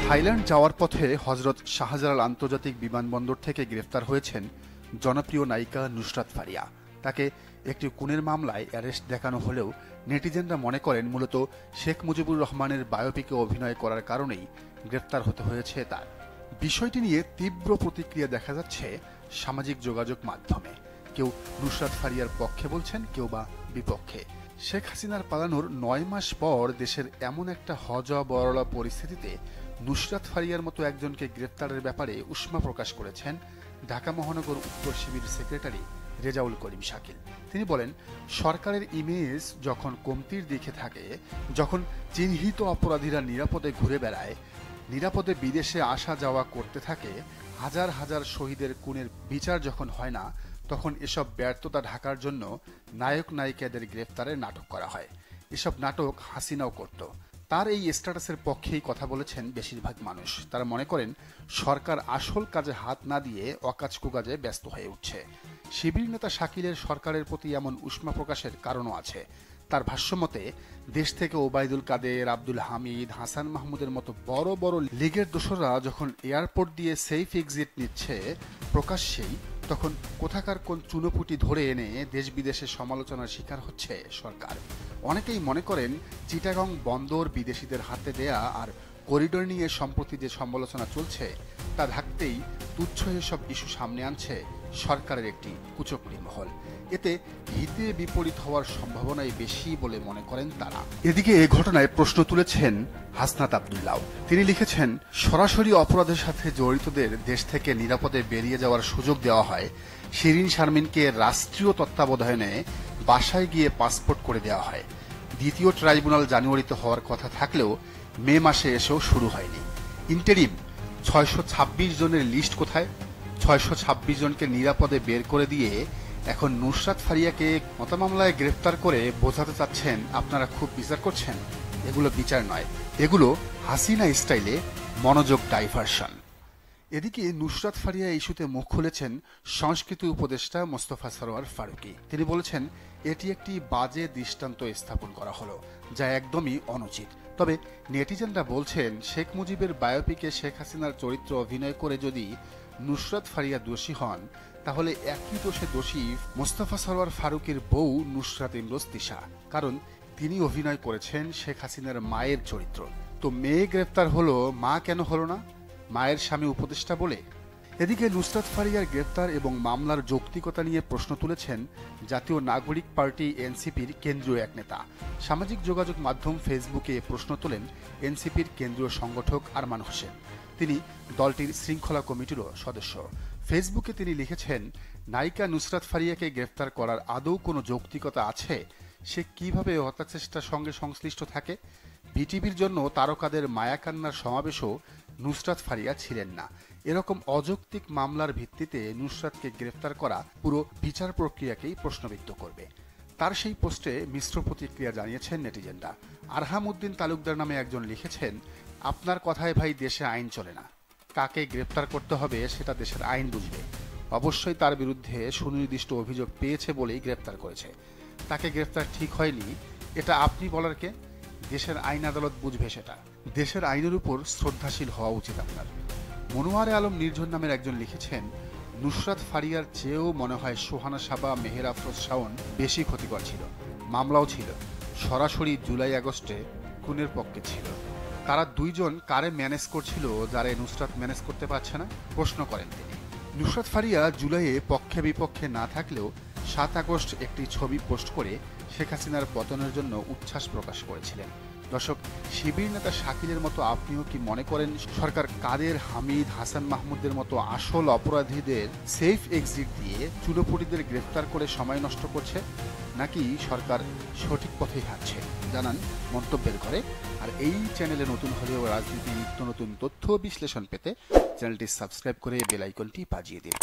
Thailand যাওয়ার পথে হজরত শাহজালাল আন্তর্জাতিক বিমানবন্দর থেকে গ্রেফতার হয়েছেন জনপ্রিয় নায়িকা নুসরাত ফারিয়া। তাকে একটি খুনের মামলায় অ্যারেস্ট দেখানো হলেও নেটিজেনরা মনে করেন মূলত শেখ মুজিবুর রহমানের বায়োপিকে অভিনয় করার কারণেই গ্রেফতার হতে হয়েছে তার। বিষয়টি নিয়ে তীব্র প্রতিক্রিয়া দেখা যাচ্ছে সামাজিক যোগাযোগ মাধ্যমে। কেউ নুসরাত ফারিয়ার পক্ষে বলছেন, কেউ বা বিপক্ষে। শেখ হাসিনার পালানোর ৯ মাস পর দেশের এমন একটা হজবরল পরিস্থিতিতে নুসরাত ফারিয়ার মতো একজনকে গ্রেফতারের ব্যাপারে উষ্মা প্রকাশ করেছেন ঢাকা মহানগর উত্তর শিবির সেক্রেটারি রেজাউল করিম শাকিল। তিনি বলেন, সরকারের ইমেজ যখন কমতির দিকে থাকে, যখন চিহ্নিত অপরাধীরা নিরাপদে ঘুরে বেড়ায়, নিরাপদে বিদেশে আসা যাওয়া করতে থাকে, হাজার হাজার শহীদের খুনের বিচার যখন হয় না, তখন এসব ব্যর্থতা ঢাকার জন্য নায়ক নায়িকাদের গ্রেফতারের নাটক করা হয়। এসব নাটক হাসিনাও করত। তার এই স্ট্যাটাসের পক্ষেই কথা বলেছেন বেশিরভাগ মানুষ। তারা মনে করেন সরকার আসল কাজে হাত না দিয়ে অকাজ কুকাজে ব্যস্ত হয়ে উঠছে। শিবির নেতা শাকিলের সরকারের প্রতি এমন উষ্মা প্রকাশের কারণও আছে। তার ভাষ্যমতে, দেশ থেকে ওবায়দুল কাদের, আব্দুল হামিদ, হাসান মাহমুদের মতো বড় বড় লীগের দোসররা যখন এয়ারপোর্ট দিয়ে সেফ এক্সিট নিচ্ছে প্রকাশ্যেই, তখন কোথাকার কোন চুনোপুটি ধরে এনে দেশ বিদেশে সমালোচনার শিকার হচ্ছে সরকার। অনেকেই মনে করেন চিটাগং বন্দর বিদেশিদের হাতে দেয়া আর করিডোর নিয়ে সম্প্রতি যে সমালোচনা চলছে তা ঢাকতেই তুচ্ছ এসব ইস্যু সামনে আনছে সরকারের একটি কুচক্রী মহল। এতে হিতে বিপরীত হওয়ার সম্ভাবনাই বেশি বলে মনে করেন তারা। এদিকে এ ঘটনায় প্রশ্ন তুলেছেন হাসনাত আব্দুল্লাহ। তিনি লিখেছেন, সরাসরি অপরাধের সাথে জড়িতদের দেশ থেকে নিরাপদে বেরিয়ে যাওয়ার সুযোগ দেওয়া হয়। শিরিন শারমিনকে রাষ্ট্রীয় তত্ত্বাবধানে বাসায় গিয়ে পাসপোর্ট করে দেওয়া হয়। দ্বিতীয় ট্রাইব্যুনাল জানুয়ারিতে হওয়ার কথা থাকলেও মে মাসে এসেও শুরু হয়নি। ইন্টারিম ৬২৬ জনের লিস্ট কোথায়? ৬২৬ জনকে নিরাপদে বের করে দিয়ে এখন নুসরাত ফারিয়াকে মতা মামলায় গ্রেফতার করে বোঝাতে চাচ্ছেন আপনারা খুব বিচার করছেন। এগুলো বিচার নয়, এগুলো হাসিনা স্টাইলে মনোযোগ ডাইভার্সন। এদিকে নুসরাত ফারিয়া ইস্যুতে মুখ খুলেছেন সংস্কৃতি উপদেষ্টা মোস্তফা সরোয়ার ফারুকী। তিনি বলেছেন, এটি একটি বাজে দৃষ্টান্ত স্থাপন করা হলো, যা একদমই অনুচিত। তবে নেটিজেনরা বলছেন, শেখ মুজিবের বায়োপিকে শেখ হাসিনার চরিত্র অভিনয় করে যদি নুসরাত ফারিয়া দোষী হন, তাহলে একই দোষে দোষী মোস্তফা সরোয়ার ফারুকীর বউ নুসরাত ইমরোজ তিশা, কারণ তিনি অভিনয় করেছেন শেখ হাসিনার মায়ের চরিত্র। তো মেয়ে গ্রেফতার হলো, মা কেন হলো না? মায়ের স্বামী উপদেষ্টা বলে? এদিকে নুসরাত ফারিয়ার গ্রেফতার এবং মামলার যৌক্তিকতা নিয়ে প্রশ্ন তুলেছেন জাতীয় নাগরিক পার্টি এনসিপির কেন্দ্রীয় এক নেতা। সামাজিক যোগাযোগ মাধ্যম ফেসবুকে প্রশ্ন তোলেন এনসিপির কেন্দ্রীয় সংগঠক আরমান হোসেন। তিনি দলটির শৃঙ্খলা কমিটিরও সদস্য। ফেসবুকে তিনি লিখেছেন, নায়িকা নুসরাত ফারিয়াকে গ্রেফতার করার আদৌ কোনো যৌক্তিকতা আছে? সে কিভাবে হত্যাচেষ্টার সঙ্গে সংশ্লিষ্ট থাকে? বিটিভির জন্য তারকাদের মায়াকান্নার সমাবেশও নুসরাত ফারিয়া ছিলেন না। এরকম অযৌক্তিক মামলার ভিত্তিতে নুসরাতকে গ্রেফতার করা পুরো বিচার প্রক্রিয়াকেই প্রশ্নবিদ্ধ করবে। তার সেই পোস্টে মিশ্র প্রতিক্রিয়া জানিয়েছেন নেটিজেনরা। আরহাম উদ্দিন তালুকদার নামে একজন লিখেছেন, আপনার কথায় ভাই দেশে আইন চলে না। কাকে গ্রেফতার করতে হবে সেটা দেশের আইন বুঝবে। অবশ্যই তার বিরুদ্ধে সুনির্দিষ্ট অভিযোগ পেয়েছে বলেই গ্রেফতার করেছে। তাকে গ্রেফতার ঠিক হয়নি এটা আপনি বলার কে? দেশের আইন আদালত বুঝবে সেটা। দেশের আইনের উপর শ্রদ্ধাশীল হওয়া উচিত আপনার। মনোয়ারে আলম নির্ঝর নামের একজন লিখেছেন, নুসরাত ফারিয়ার চেয়েও মনে হয় সোহানা সাবা, মেহের আফরোজ শাওন বেশি ক্ষতিকর ছিল। মামলাও ছিল, সরাসরি জুলাই আগস্টে খুনের পক্ষে ছিল। তারা দুইজন কারে ম্যানেজ করছিল যারা নুসরাত ম্যানেজ করতে পারছে না? প্রশ্ন করেন তিনি। নুসরাত ফারিয়া জুলাইয়ে পক্ষে বিপক্ষে না থাকলেও ৭ আগস্ট একটি ছবি পোস্ট করে শেখ হাসিনার পতনের জন্য উচ্ছ্বাস প্রকাশ করেছিলেন। দর্শক, শিবির নেতা শাকিলের মতো আপনিও কি মনে করেন সরকার কাদের, হামিদ, হাসান মাহমুদের মতো আসল অপরাধীদের সেফ এক্সিট দিয়ে চুলোপুটিদের গ্রেফতার করে সময় নষ্ট করছে, নাকি সরকার সঠিক পথেই হাঁটছে? জানান মন্তব্যের ঘরে। আর এই চ্যানেলে নতুন হলেও রাজনীতি নিত্য নতুন তথ্য বিশ্লেষণ পেতে চ্যানেলটি সাবস্ক্রাইব করে বেল আইকনটি বাজিয়ে দিন।